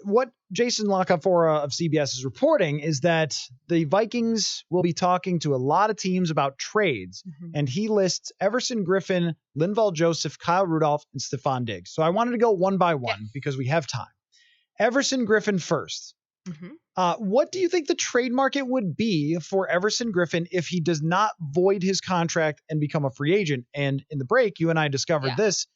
what Jason Lockenfora of CBS is reporting is that the Vikings will be talking to a lot of teams about trades, and he lists Everson Griffin, Lindvall Joseph, Kyle Rudolph, and Stefon Diggs. So I wanted to go one by one because we have time. Everson Griffin first. What do you think the trade market would be for Everson Griffin if he does not void his contract and become a free agent? And in the break, you and I discovered this.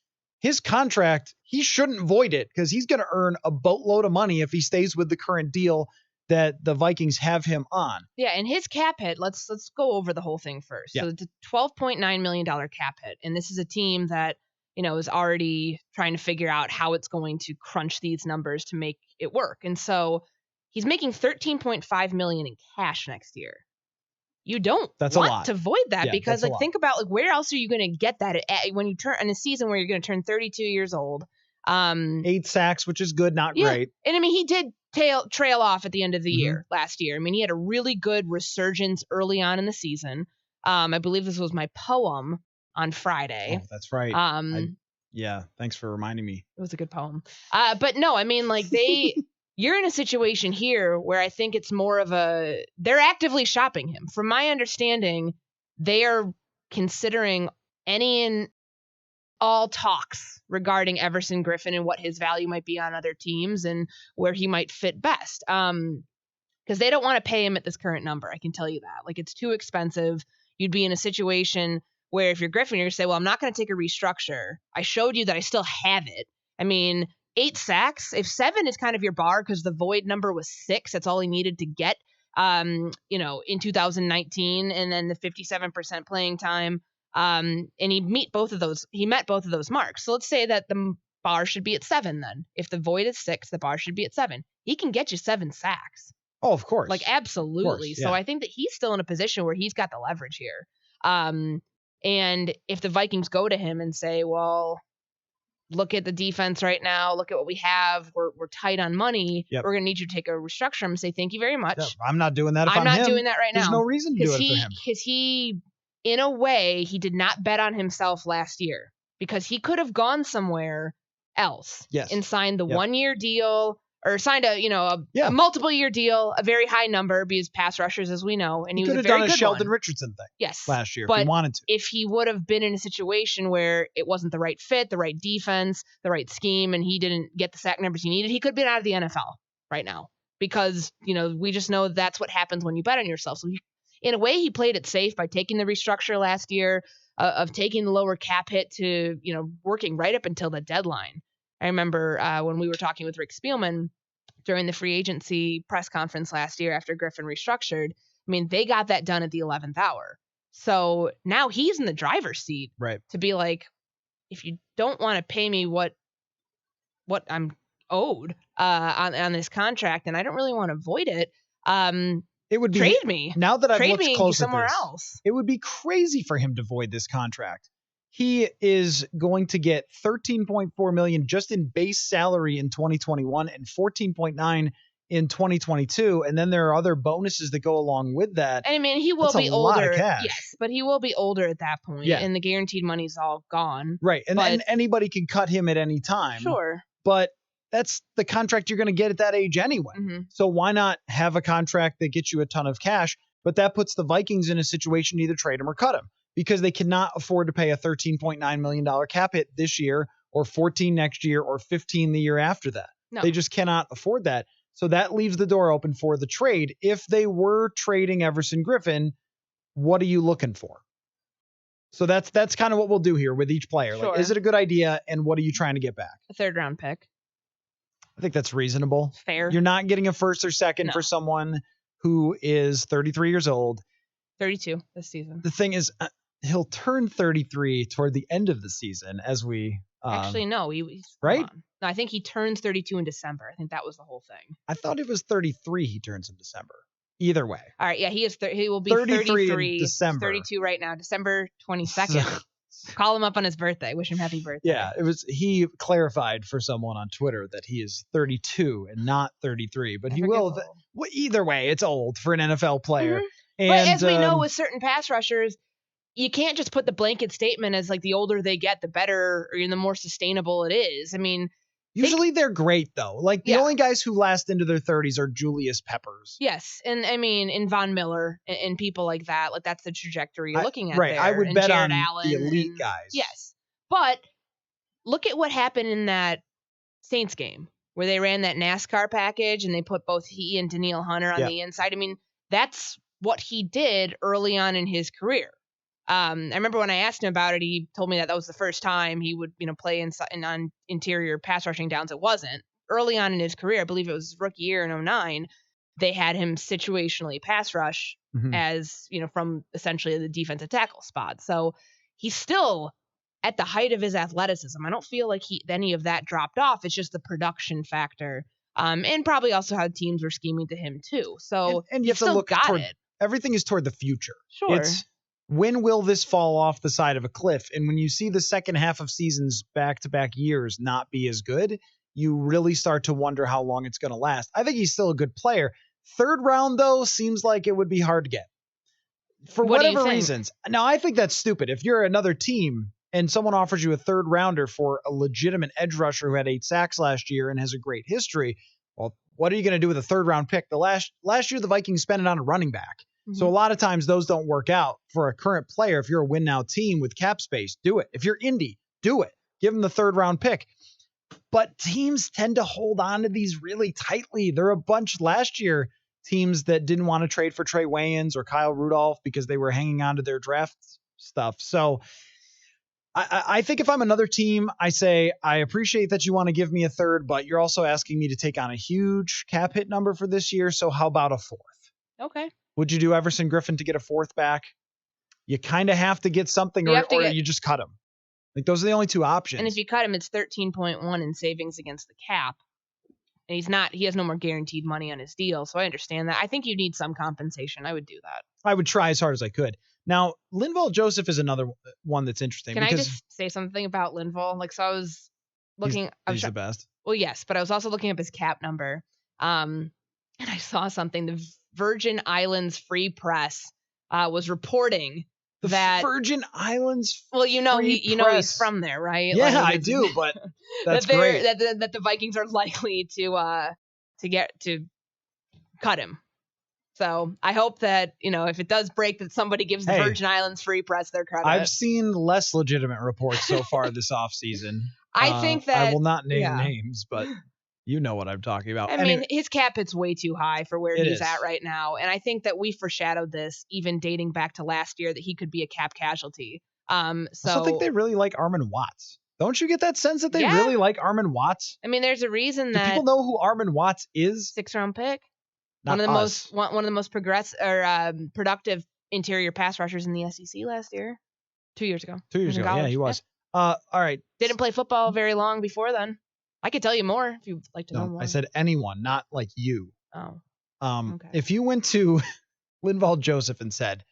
His contract, he shouldn't void it because he's going to earn a boatload of money if he stays with the current deal that the Vikings have him on. Yeah, and his cap hit, let's go over the whole thing first. So it's a $12.9 million cap hit, and this is a team that, is already trying to figure out how it's going to crunch these numbers to make it work. And so he's making $13.5 million in cash next year. You don't want to void that because think about where else are you going to get that when you turn in a season where you're going to turn 32 years old. 8 sacks, which is good, not great. And I mean, he did trail off at the end of the year last year. I mean, he had a really good resurgence early on in the season. I believe this was my poem on Friday. Oh, that's right. Thanks for reminding me. It was a good poem. But no, I mean, you're in a situation here where I think it's more of they're actively shopping him. From my understanding, they are considering any and all talks regarding Everson Griffin and what his value might be on other teams and where he might fit best. Because they don't want to pay him at this current number. I can tell you that. It's too expensive. You'd be in a situation where if you're Griffin, you're going to say, well, I'm not going to take a restructure. I showed you that I still have it. I mean, 8 sacks. If 7 is kind of your bar because the void number was 6, that's all he needed to get, in 2019, and then the 57% playing time. And he met both of those marks. So let's say that the bar should be at 7 then. If the void is 6, the bar should be at 7. He can get you 7 sacks. Oh, of course. Absolutely. Of course, yeah. So I think that he's still in a position where he's got the leverage here. And if the Vikings go to him and say, well, look at the defense right now. Look at what we have. We're tight on money. We're going to need you to take a restructure. I'm going to say, thank you very much. Yeah, I'm not doing that. I'm not doing that right now. There's no reason to do it for him. Because he, in a way, he did not bet on himself last year because he could have gone somewhere else and signed the 1-year deal or signed a multiple year deal, a very high number because pass rushers, as we know, and he was a very good one. Could have done a Sheldon Richardson thing last year if he wanted to. If he would have been in a situation where it wasn't the right fit, the right defense, the right scheme, and he didn't get the sack numbers he needed, he could have been out of the NFL right now because, we just know that's what happens when you bet on yourself. So in a way, he played it safe by taking the restructure last year, of taking the lower cap hit to, working right up until the deadline. I remember when we were talking with Rick Spielman during the free agency press conference last year after Griffin restructured. I mean, they got that done at the 11th hour. So now he's in the driver's seat to be like, if you don't want to pay me what I'm owed on this contract, and I don't really want to void it, it would be trade me. Now that I've looked close somewhere at this, else. It would be crazy for him to void this contract. He is going to get $13.4 million just in base salary in 2021 and $14.9 in 2022, and then there are other bonuses that go along with that. And I mean, he will be older. Yes, but he will be older at that point, and the guaranteed money's all gone. Right, and anybody can cut him at any time. Sure, but that's the contract you're going to get at that age anyway. So why not have a contract that gets you a ton of cash? But that puts the Vikings in a situation to either trade him or cut him, because they cannot afford to pay a $13.9 million cap hit this year, or 14 next year, or 15 the year after that. No. They just cannot afford that. So that leaves the door open for the trade. If they were trading Everson Griffin, what are you looking for? So that's kind of what we'll do here with each player. Sure. Like, is it a good idea, and what are you trying to get back? A 3rd round pick. I think that's reasonable. Fair. You're not getting a 1st or 2nd for someone who is 33 years old. 32 this season. The thing is, he'll turn 33 toward the end of the season as we... Actually, no. He's right? No, I think he turns 32 in December. I think that was the whole thing. I thought it was 33 he turns in December. Either way. All right, yeah, he will be 33 in December. 32 right now, December 22nd. Call him up on his birthday. Wish him happy birthday. Yeah, he clarified for someone on Twitter that he is 32 and not 33, but he will. Either way, it's old for an NFL player. And, but as we know with certain pass rushers, you can't just put the blanket statement as like the older they get, the better or the more sustainable it is. I mean, Usually they're great, though. Like, the only guys who last into their 30s are Julius Peppers. Yes, and I mean, in Von Miller and people like that, like that's the trajectory you're looking at there. I would and bet Jared on Allen the elite guys. Yes, but look at what happened in that Saints game where they ran that NASCAR package and they put both he and Danielle Hunter on the inside. I mean, that's what he did early on in his career. I remember when I asked him about it, he told me that was the first time he would, play on interior pass rushing downs. It wasn't. Early on in his career, I believe it was his rookie year in 2009, they had him situationally pass rush as, from essentially the defensive tackle spot. So he's still at the height of his athleticism. I don't feel like any of that dropped off. It's just the production factor. And probably also how teams were scheming to him too. So and you have to look toward it. Everything is toward the future. Sure. It's when will this fall off the side of a cliff? And when you see the second half of seasons back-to-back years not be as good, you really start to wonder how long it's going to last. I think he's still a good player. Third round, though, seems like it would be hard to get. For whatever reasons. Now, I think that's stupid. If you're another team and someone offers you a third rounder for a legitimate edge rusher who had 8 sacks last year and has a great history, well, what are you going to do with a third round pick? The last year, the Vikings spent it on a running back. So a lot of times those don't work out for a current player. If you're a win now team with cap space, do it. If you're Indy, do it. Give them the third round pick. But teams tend to hold on to these really tightly. There are a bunch last year teams that didn't want to trade for Trey Wayans or Kyle Rudolph because they were hanging on to their draft stuff. So I think if I'm another team, I say, I appreciate that you want to give me a third, but you're also asking me to take on a huge cap hit number for this year. So how about a fourth? Okay. Would you do Everson Griffin to get a fourth back? You kind of have to get something, or you just cut him. Like, those are the only two options. And if you cut him, it's 13.1 in savings against the cap. And he has no more guaranteed money on his deal. So I understand that. I think you need some compensation. I would do that. I would try as hard as I could. Now, Lindvall Joseph is another one that's interesting. Can I just say something about Lindvall? Like, so I was looking. He's the best. Well, yes, but I was also looking up his cap number. And I saw something. The Virgin Islands Free Press was reporting that Virgin Islands. Well, he's from there, right? Yeah, I do, but that's great. That the Vikings are likely to cut him. So I hope that if it does break, that somebody gives the Virgin Islands Free Press their credit. I've seen less legitimate reports so far this offseason. I think that I will not name names, but you know what I'm talking about. I mean, his cap hit's way too high for where he's at right now. And I think that we foreshadowed this even dating back to last year that he could be a cap casualty. I also think they really like Armon Watts. Don't you get that sense that they really like Armon Watts? I mean, there's a reason that people know who Armon Watts is. 6th round pick. Not one of the most progressive or productive interior pass rushers in the SEC last year. 2 years ago. 2 years ago. Yeah, he was. All right. Didn't play football very long before then. I could tell you more if you'd like to know more. I said anyone, not like you. Oh. Okay. If you went to Lindvall Joseph and said,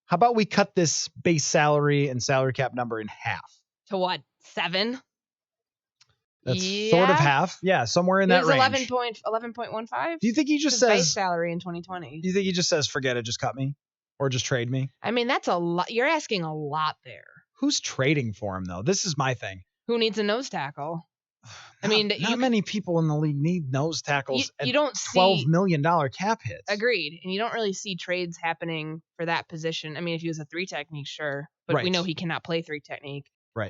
how about we cut this base salary and salary cap number in half? To what? 7? That's sort of half. Yeah, somewhere in that range. 11.15. Do you think he just says base salary in 2020? Do you think he just says, forget it, just cut me? Or just trade me? I mean, that's a lot. You're asking a lot there. Who's trading for him, though? This is my thing. Who needs a nose tackle? Not many people in the league need nose tackles. You don't $12 million cap hits. Agreed, and you don't really see trades happening for that position. I mean, if he was a 3 technique, sure, but we know he cannot play 3 technique. Right.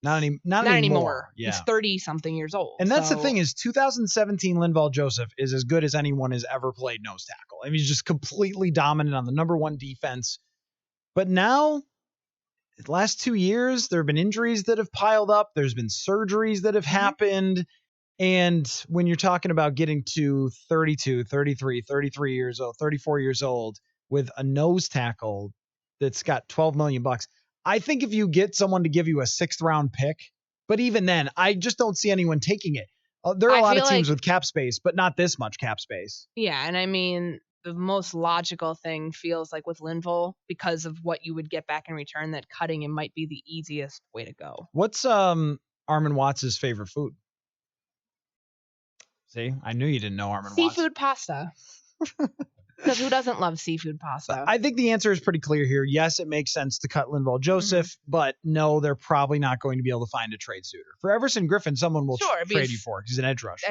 Not anymore. Yeah. He's 30-something years old. And that's the thing is 2017 Lindvall Joseph is as good as anyone has ever played nose tackle. I mean, he's just completely dominant on the number 1 defense. But now, the last 2 years, there have been injuries that have piled up. There's been surgeries that have happened. And when you're talking about getting to 32, 33, 33 years old, 34 years old with a nose tackle that's got $12 million, I think if you get someone to give you a 6th round pick, but even then, I just don't see anyone taking it. There are a lot of teams with cap space, but not this much cap space. Yeah, and I mean, the most logical thing feels like with Lindvall, because of what you would get back in return, that cutting him might be the easiest way to go. What's Armon Watts' favorite food? See, I knew you didn't know Armon Watts. Seafood pasta. Because who doesn't love seafood pasta? I think the answer is pretty clear here. Yes, it makes sense to cut Lindvall Joseph, but no, they're probably not going to be able to find a trade suitor. For Everson Griffin, someone will trade you for because he's an edge rusher.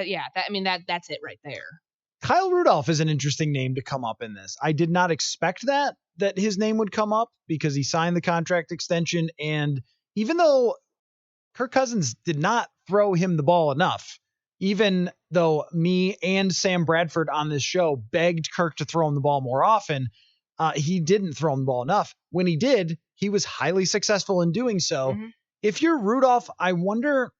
That's it right there. Kyle Rudolph is an interesting name to come up in this. I did not expect that his name would come up because he signed the contract extension. And even though Kirk Cousins did not throw him the ball enough, even though me and Sam Bradford on this show begged Kirk to throw him the ball more often, he didn't throw him the ball enough. When he did, he was highly successful in doing so. Mm-hmm. If you're Rudolph, I wonder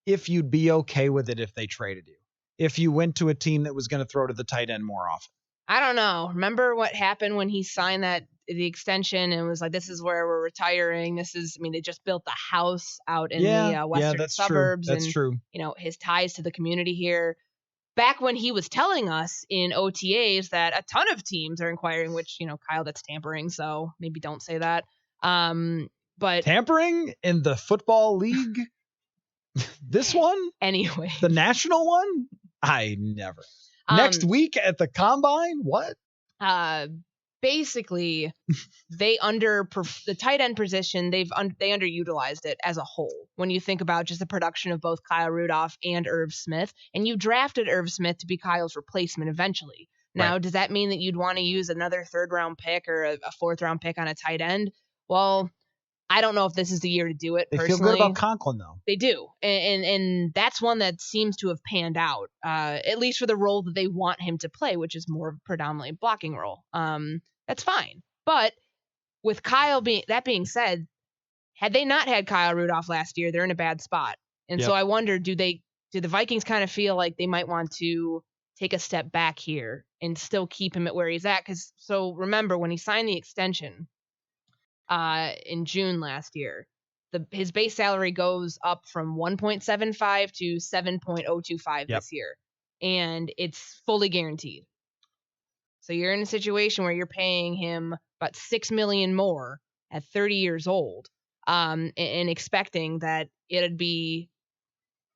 if you'd be okay with it if they traded you. If you went to a team that was going to throw to the tight end more often. I don't know. Remember what happened when he signed the extension and was like, this is where we're retiring. They just built the house out in the western suburbs. That's true. His ties to the community here. Back when he was telling us in OTAs that a ton of teams are inquiring, which, Kyle, that's tampering. So maybe don't say that. But tampering in the football league? This one? Anyway. The national one? I never. Next week at the combine? What? Basically, the tight end position, they underutilized it as a whole. When you think about just the production of both Kyle Rudolph and Irv Smith, and you drafted Irv Smith to be Kyle's replacement eventually. Now, Does that mean that you'd want to use another 3rd round pick or a 4th round pick on a tight end? Well, I don't know if this is the year to do it. They personally. feel good about Conklin, though. They do, and that's one that seems to have panned out, at least for the role that they want him to play, which is more of a predominantly blocking role. That's fine. But with Kyle being said, had they not had Kyle Rudolph last year, they're in a bad spot. And so I wonder, do the Vikings kind of feel like they might want to take a step back here and still keep him at where he's at? So remember, when he signed the extension in June last year, his base salary goes up from 1.75 to 7.025 this year, and it's fully guaranteed. So you're in a situation where you're paying him about $6 million more at 30 years old, and expecting that it'd be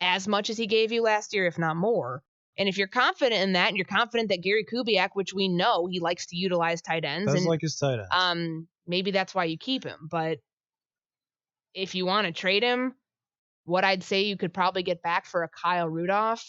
as much as he gave you last year, if not more. And if you're confident in that, and you're confident that Gary Kubiak, which we know he likes to utilize tight ends, like his tight ends. Maybe that's why you keep him. But if you want to trade him, what I'd say you could probably get back for a Kyle Rudolph.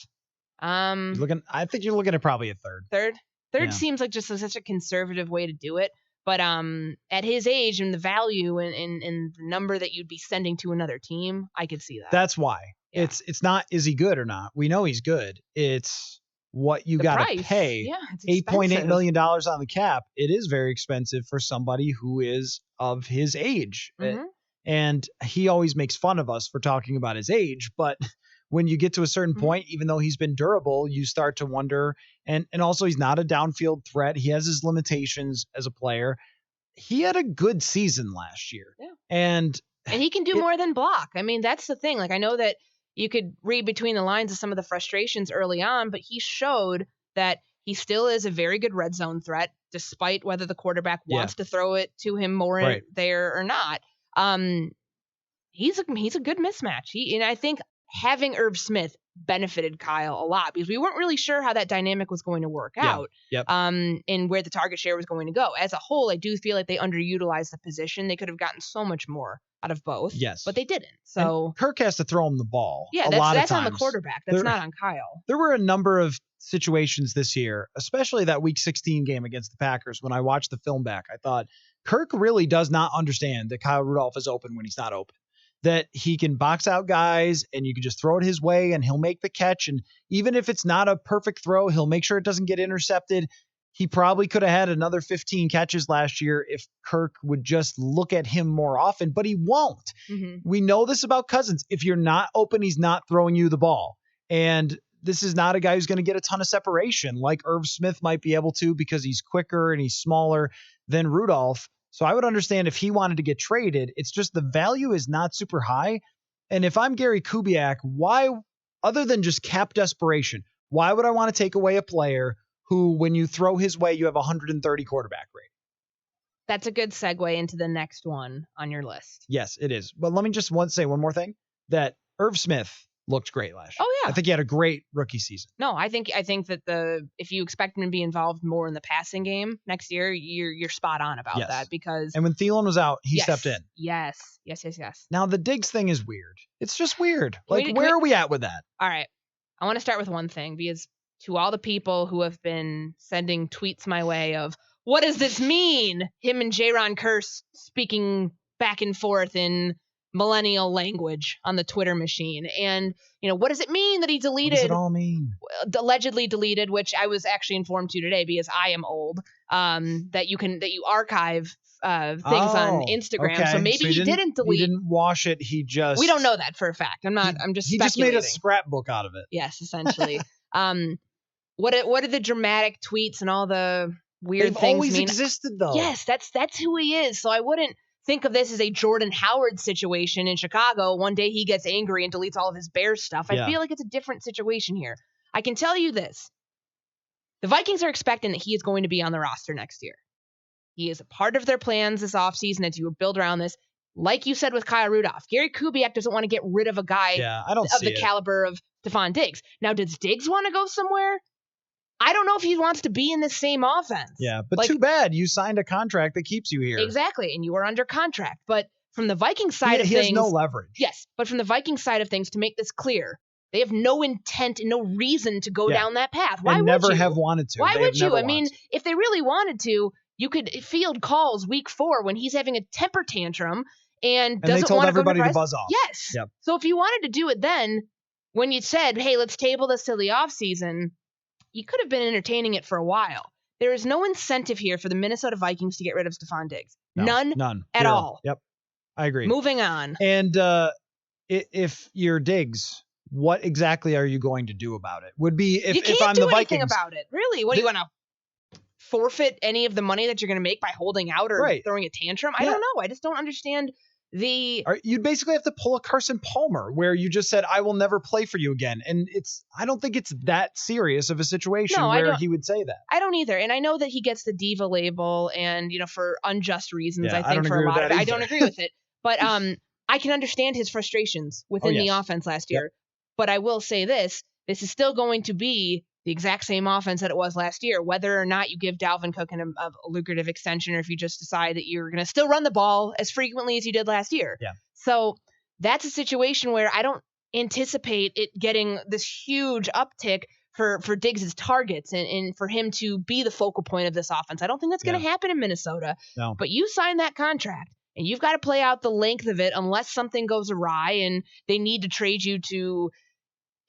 I think you're looking at probably a third. Third seems like just such a conservative way to do it. But at his age and the value and the number that you'd be sending to another team, I could see that. That's why. Yeah. It's not, is he good or not? We know he's good. It's what you got to pay. Yeah, $8.8 million on the cap. It is very expensive for somebody who is of his age. Mm-hmm. And he always makes fun of us for talking about his age. But when you get to a certain point, even though he's been durable, you start to wonder. And also, he's not a downfield threat. He has his limitations as a player. He had a good season last year. Yeah. And he can do more than block. That's the thing. I know that you could read between the lines of some of the frustrations early on, but he showed that he still is a very good red zone threat, despite whether the quarterback wants to throw it to him more there or not. He's a good mismatch. And I think having Irv Smith benefited Kyle a lot because we weren't really sure how that dynamic was going to work out. And where the target share was going to go. As a whole, I do feel like they underutilized the position. They could have gotten so much more out of both. Yes. But they didn't. So and Kirk has to throw him the ball. Yeah, that's on the quarterback. That's not on Kyle. There were a number of situations this year, especially that Week 16 game against the Packers. When I watched the film back, I thought Kirk really does not understand that Kyle Rudolph is open when he's not open. That he can box out guys and you can just throw it his way and he'll make the catch. And even if it's not a perfect throw, he'll make sure it doesn't get intercepted. He probably could have had another 15 catches last year if Kirk would just look at him more often, but he won't. Mm-hmm. We know this about Cousins. If you're not open, he's not throwing you the ball. And this is not a guy who's going to get a ton of separation like Irv Smith might be able to because he's quicker and he's smaller than Rudolph. So I would understand if he wanted to get traded. It's just the value is not super high. And if I'm Gary Kubiak, why, other than just cap desperation, why would I want to take away a player who, when you throw his way, you have 130 quarterback rate? That's a good segue into the next one on your list. Yes, it is. But let me just say one more thing, that Irv Smith looked great last year. Oh yeah. I think he had a great rookie season. No, I think that if you expect him to be involved more in the passing game next year, you're spot on about that because. And when Thielen was out, he stepped in. Yes. Now the Diggs thing is weird. It's just weird. Where are we at with that? All right. I want to start with one thing because to all the people who have been sending tweets my way of what does this mean? Him and Jaron Kearse speaking back and forth in millennial language on the Twitter machine. And, what does it mean that he deleted? What does it all mean? Allegedly deleted, which I was actually informed to today because I am old, that you archive things on Instagram. Okay. So maybe he didn't delete. He didn't wash it. He just. We don't know that for a fact. I'm just He speculating. just made a scrapbook out of it. Yes, essentially. What are the dramatic tweets and all the weird They've things always mean? existed though. Yes, that's who he is. So I wouldn't think of this as a Jordan Howard situation in Chicago. One day he gets angry and deletes all of his Bears stuff. I feel like it's a different situation here. I can tell you this. The Vikings are expecting that he is going to be on the roster next year. He is a part of their plans this offseason as you build around this. Like you said with Kyle Rudolph, Gary Kubiak doesn't want to get rid of a guy of the caliber of Stefon Diggs. Now, does Diggs want to go somewhere? I don't know if he wants to be in the same offense. Yeah, but too bad. You signed a contract that keeps you here. Exactly, and you are under contract. But from the Vikings side of things... He has no leverage. Yes, but from the Vikings side of things, to make this clear, they have no intent and no reason to go down that path. Why would you? Never have wanted to. Why would you? I mean, if they really wanted to, you could field calls week 4 when he's having a temper tantrum and doesn't want to go to they told everybody to buzz off. Yes. Yep. So if you wanted to do it then, when you said, hey, let's table this till the offseason, you could have been entertaining it for a while. There is no incentive here for the Minnesota Vikings to get rid of Stefon Diggs. None at all. Yep. I agree. Moving on. And if you're Diggs, what exactly are you going to do about it? Would be if I'm the Vikings. You can't do anything about it. Really? What do you want to forfeit any of the money that you're going to make by holding out or throwing a tantrum? I don't know. I just don't understand you'd basically have to pull a Carson Palmer where you just said, I will never play for you again. And I don't think it's that serious of a situation where he would say that. I don't either. And I know that he gets the diva label and, for unjust reasons, I think for a lot of it. I don't agree with it. But I can understand his frustrations within the offense last year. But I will say this is still going to be the exact same offense that it was last year, whether or not you give Dalvin Cook a lucrative extension or if you just decide that you're going to still run the ball as frequently as you did last year. Yeah. So that's a situation where I don't anticipate it getting this huge uptick for Diggs' targets and for him to be the focal point of this offense. I don't think that's going to happen in Minnesota. No. But you signed that contract and you've got to play out the length of it unless something goes awry and they need to trade you to,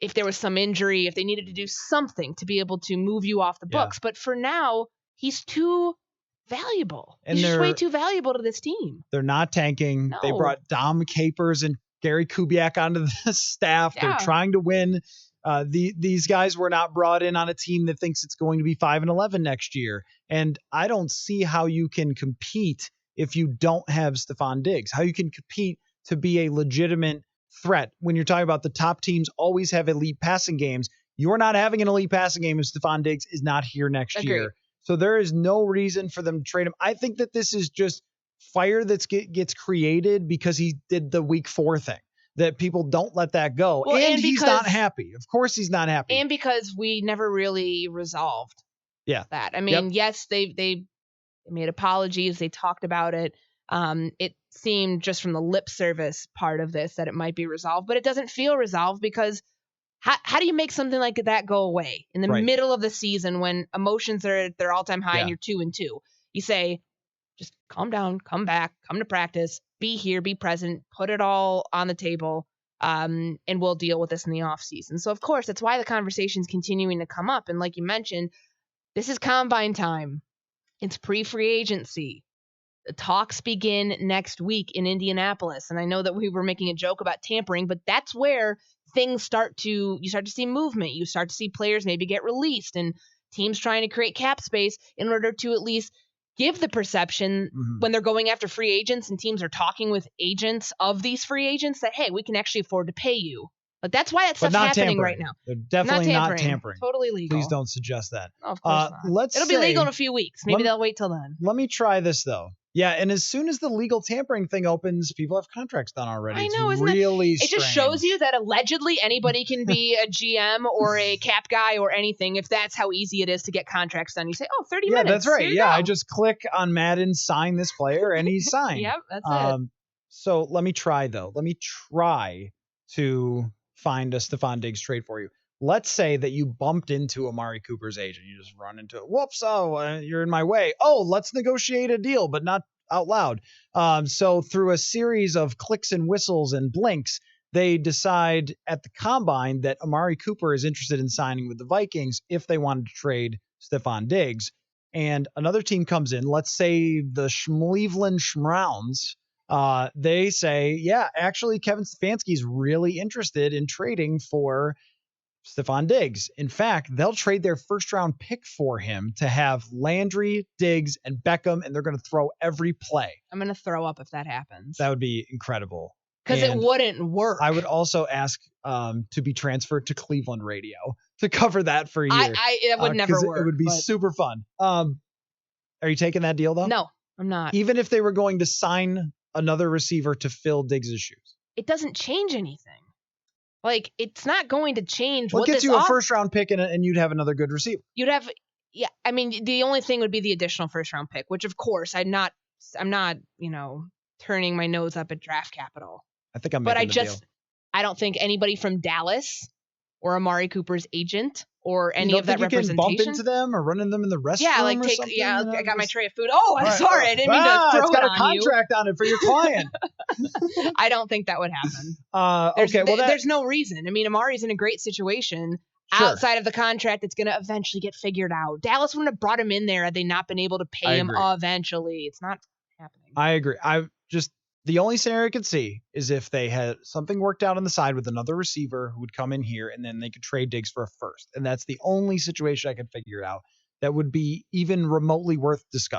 if there was some injury, if they needed to do something to be able to move you off the books. But for now, he's too valuable. And he's just way too valuable to this team. They're not tanking. No. They brought Dom Capers and Gary Kubiak onto the staff. Yeah. They're trying to win. These guys were not brought in on a team that thinks it's going to be 5-11 next year. And I don't see how you can compete if you don't have Stefon Diggs, how you can compete to be a legitimate threat. When you're talking about the top teams always have elite passing games, you're not having an elite passing game if Stefon Diggs is not here next year. So there is no reason for them to trade him. I think that this is just fire that gets created because he did the week 4 thing, that people don't let that go. Well, and he's not happy. Of course he's not happy. And because we never really resolved that. I mean, yes, they made apologies. They talked about it. It seemed just from the lip service part of this that it might be resolved, but it doesn't feel resolved because how do you make something like that go away in the middle of the season when emotions are at their all-time high and you're 2-2? You say, just calm down, come back, come to practice, be here, be present, put it all on the table, and we'll deal with this in the off season. So of course, that's why the conversation's continuing to come up. And like you mentioned, this is combine time. It's pre-free agency. The talks begin next week in Indianapolis. And I know that we were making a joke about tampering, but that's where things you start to see movement. You start to see players maybe get released and teams trying to create cap space in order to at least give the perception when they're going after free agents and teams are talking with agents of these free agents that, hey, we can actually afford to pay you. But that's why that stuff's happening right now. They're definitely not tampering. Totally legal. Please don't suggest that. No, of course not. It'll be legal in a few weeks. Maybe they'll wait till then. Let me try this, though. Yeah, and as soon as the legal tampering thing opens, people have contracts done already. I know, it's isn't really it? It just shows you that allegedly anybody can be a GM or a cap guy or anything if that's how easy it is to get contracts done. You say, 30 minutes. Yeah, that's right. Yeah, I just click on Madden, sign this player, and he's signed. Yep, that's it. So let me try, though. Let me try to find a Stefon Diggs trade for you. Let's say that you bumped into Amari Cooper's agent. You just run into it. Whoops. You're in my way. Let's negotiate a deal, but not out loud. So through a series of clicks and whistles and blinks, they decide at the combine that Amari Cooper is interested in signing with the Vikings if they wanted to trade Stefon Diggs. And another team comes in, let's say the Cleveland Browns. They say, yeah, actually, Kevin Stefanski is really interested in trading for Stefon Diggs. In fact, they'll trade their first-round pick for him to have Landry, Diggs, and Beckham, and they're going to throw every play. I'm going to throw up if that happens. That would be incredible. Because it wouldn't work. I would also ask to be transferred to Cleveland radio to cover that for a year. It would never work. It would be super fun. Are you taking that deal, though? No, I'm not. Even if they were going to sign another receiver to fill Diggs' shoes. It doesn't change anything. Like, it's not going to change what gets you a first-round pick and you'd have another good receiver. You'd have, yeah. I mean, the only thing would be the additional first-round pick, which of course I'm not, turning my nose up at draft capital. I think I'm making the deal. I don't think anybody from Dallas or Amari Cooper's agent or any of that representation. You can bump into them or run into them in the restroom or something? I got my tray of food. Oh, I'm sorry. I didn't mean to throw it on you. It's got a contract on it for your client. I don't think that would happen. There's no reason. I mean, Amari's in a great situation. Sure. Outside of the contract, it's going to eventually get figured out. Dallas wouldn't have brought him in there had they not been able to pay him eventually. It's not happening. I agree. The only scenario I could see is if they had something worked out on the side with another receiver who would come in here and then they could trade Diggs for a first. And that's the only situation I could figure out that would be even remotely worth discussing.